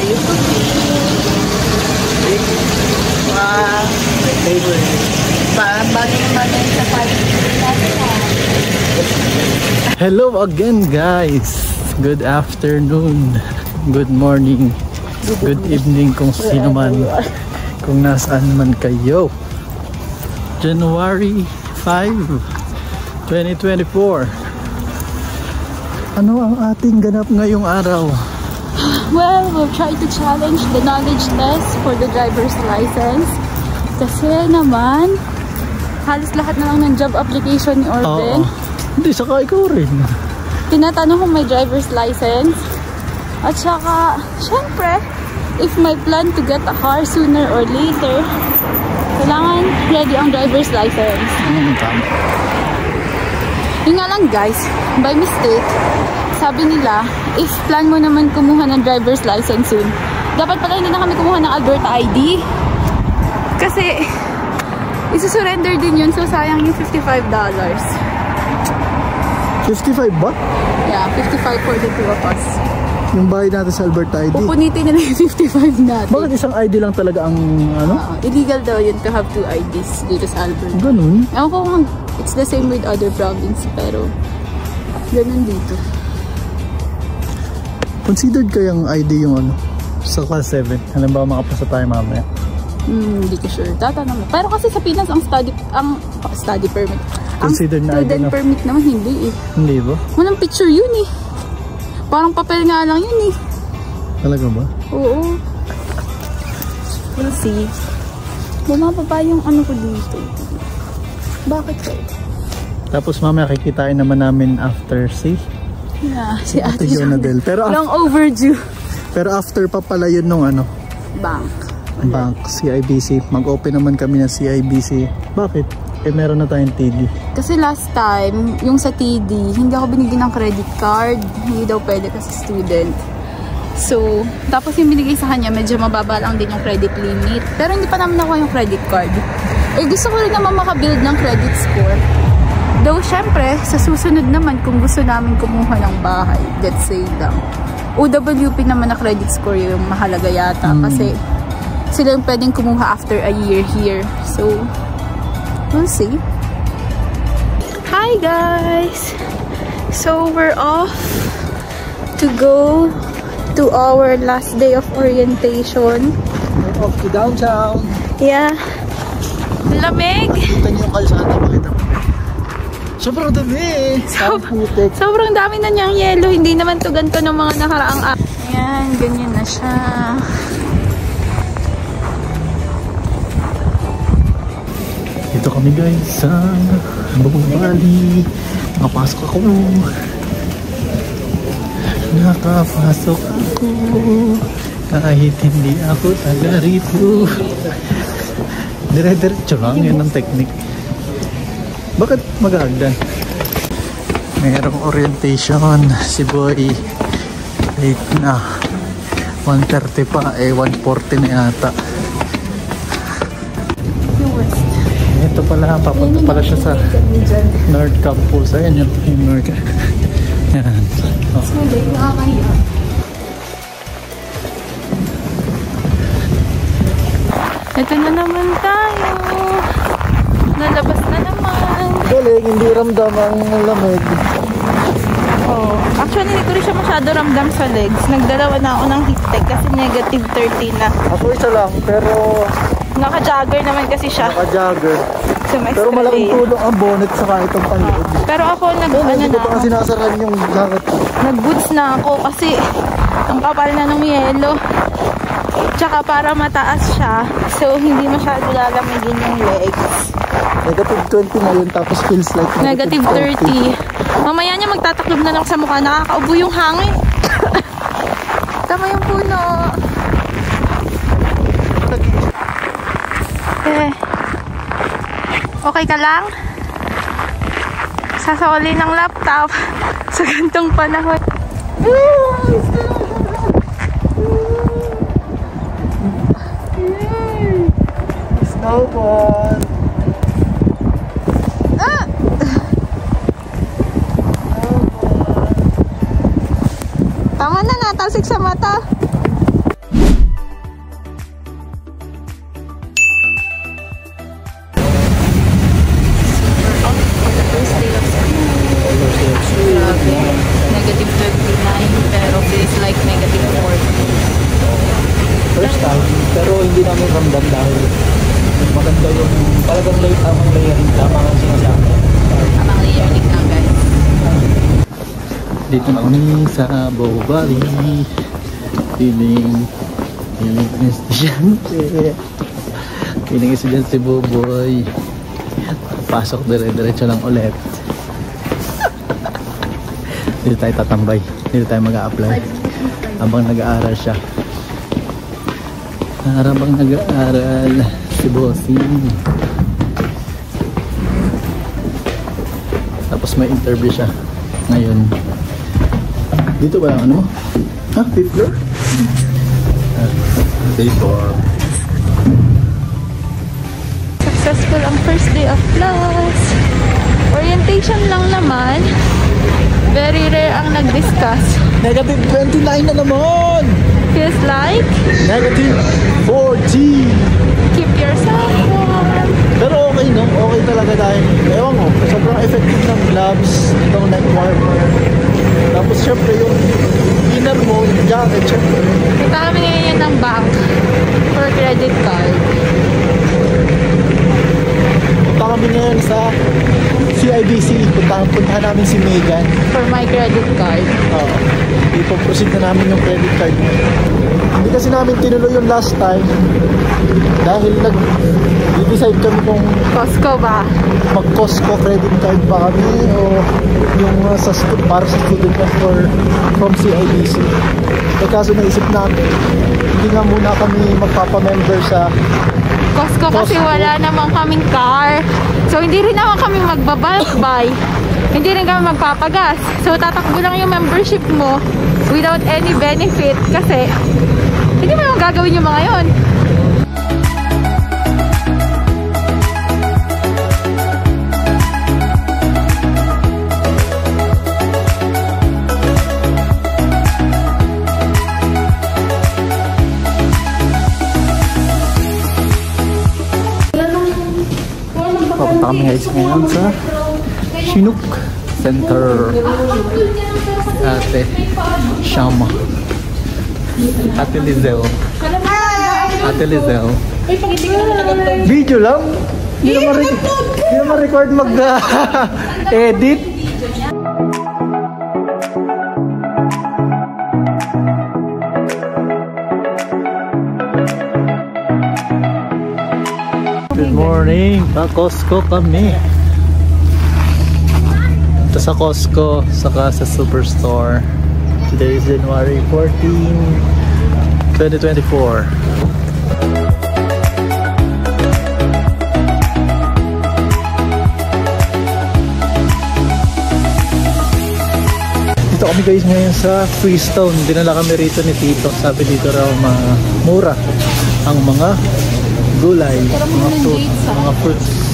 you cooking? Wow, my favorite. Parang bago naman yung sa party natin. Hello again guys. Good afternoon. Good morning. Good evening kung sino man. Kung nasaan man kayo. January 5, 2024. Ano ang ating ganap ngayong araw? Well, we'll try to challenge the knowledge test for the driver's license. Kasi naman, halos lahat na lang ng job application ni Orben. Hindi, saka ikaw rin. Tinatanong kung may driver's license. At saka, syempre, if my plan to get a car sooner or later, kailangan ready ang driver's license. Tama. Yun nga lang guys, by mistake, sabi nila, if plan mo naman kumuha ng driver's license soon, dapat pala hindi na kami kumuha ng Alberta ID. Kasi, isusurrender din yun, so sayang yung $55. 55 ba? Yeah, 55 for the two of us. Yung bayad natin sa Alberta ID. Pupunitin nila yung 55 natin. Bakit isang ID lang talaga ang ano? Illegal daw yun to have two IDs dito sa Alberta. Ganun? Ewan ko kung it's the same with other province, pero ganun dito. Considered kayang ID yung ano? Sa class 7? Alam ba makapasa tayo mamaya? Hindi ko sure. Tatanong mo. Pero kasi sa Pinas, ang study permit. Considered na ID, student no? permit naman, hindi eh. Hindi ba? Walang picture yun eh. Parang papel nga lang yun eh. Talaga ba? Oo. We'll see. Bumaba pa yung ano ko dito. Bakit kayo? Tapos mamaya kikitain naman namin after Yeah, si Ate Jonadel. Pero long overdue. Pero after pa pala yun nung ano? Bank, CIBC. Mag-open naman kami ng CIBC. Bakit? Eh meron na tayong TD. Kasi last time, yung sa TD, hindi ako binigyan ng credit card. Hindi daw pwede kasi student. So, tapos yung binigay sa kanya, medyo mababa lang din yung credit limit. Pero hindi pa naman nakuha yung credit card. Eh gusto ko rin naman makabuild ng credit score. Though syempre, sa susunod naman, kung gusto namin kumuha ng bahay, let's say lang, OWP naman na credit score yung mahalaga yata. Kasi sila yung pwedeng kumuha after a year here. So, we'll see. Hi guys! So we're off to go to our last day of orientation. We're off to downtown. Yeah. Lamig! Kita niyo yung kalsada, makita mo. Sobrang dami. Sobrang dami na niyang yelo. Hindi naman to ganito ng mga nakaraang Ayan, ganyan na siya. Dito kami guys sa Bubong Valley. Nakapasok ako. Nakapasok ako. Kahit hindi ako taga rito. Dire-diretso lang yun ang technique. Bakit mag-aagdan? Mayroong orientation. Si Boy late na. 1:30 pa. 1:40 na yata. Ito pala, papunta pala siya sa North Campus. Ayan yung North. Ayan. Oh. Ito na naman tayo. Nalabas na naman. Galing, hindi ramdam ang lamig. Oh. Actually, hindi ko rin siya masyado ramdam sa legs. Nagdalawa na ako ng heat tech kasi negative 30 na. Ako isa lang, pero Naka-jogger naman kasi siya. naka-jogger. So, Pero malaking tulong ang bonnet sa itong panloob. Pero ako Hindi ko pa kasi nasaran yung jacket. nag-boots na ako kasi ang kapal na ng yelo. Tsaka para mataas siya, so hindi masyado lalamigin yung legs. Negative 20 na yun, tapos feels like Negative 30. Mamaya niya magtataklob na lang sa mukha, nakakaubo yung hangin. Tama yung puno. Okay ka lang? Sasoli ng laptop sa gantong panahon. Snowball! Tama na, natalsik sa mata. negative 29, pero feels like negative 40. First time, pero hindi namin ramdam dahil maganda yung talagang tamang layering, tama ang sinasabi. Tamang layering lang guys. Dito na kami sa Bow Valley. Feeling estudyante. Feeling estudyante si Boboy. Pasok dire-diretso lang ulit. Dito tayo tatambay. Dito tayo mag-a-apply. Habang nag-aaral siya. Habang nag-aaral si Bossing. Tapos may interview siya ngayon. Dito ba ang ano mo? Ha? 5th floor? Day 4. Successful ang first day of class. Orientation lang naman. Very rare ang nag-discuss. Negative 29 na naman! Feels like Negative 40! keep yourself warm. Pero okay no? Okay talaga dahil ewan ko, sobrang effective ng gloves, itong neck warmer. Tapos syempre yung inner mo, yung jacket, syempre. Punta kami ngayon ng bank for credit card. Punta kami ngayon sa CIBC. Puntahan namin si Megan. For my credit card. Ipoproceed na namin yung credit card mo. Hindi kasi namin tinuloy yung last time dahil nag-decide kami kung Costco ba? mag-Costco credit card ba kami o yung para sa student or from CIBC. Eh kaso naisip namin, hindi nga muna kami magpapamember sa Costco kasi wala namang kaming car. So hindi rin naman kami magbabalk buy. Hindi rin kami magpapagas. So tatakbo lang yung membership mo without any benefit kasi hindi mo yung gagawin yung mga yon. Papunta kami guys ngayon sa Chinook Center. Si Ate Shama. Ate Lizel. Ate Lizel. Video lang? Hindi naman record mag-edit. Good morning! Pa-Costco kami. Ito sa Costco, saka sa Superstore. Today is January 14, 2024. Dito kami guys ngayon sa Freestone. Dinala kami rito ni Tito. Sabi dito raw mura ang mga gulay, mga fruits.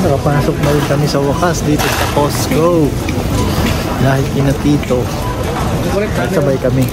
Nakapasok na rin kami sa wakas dito sa Costco dahil kina Tito at sabay kami.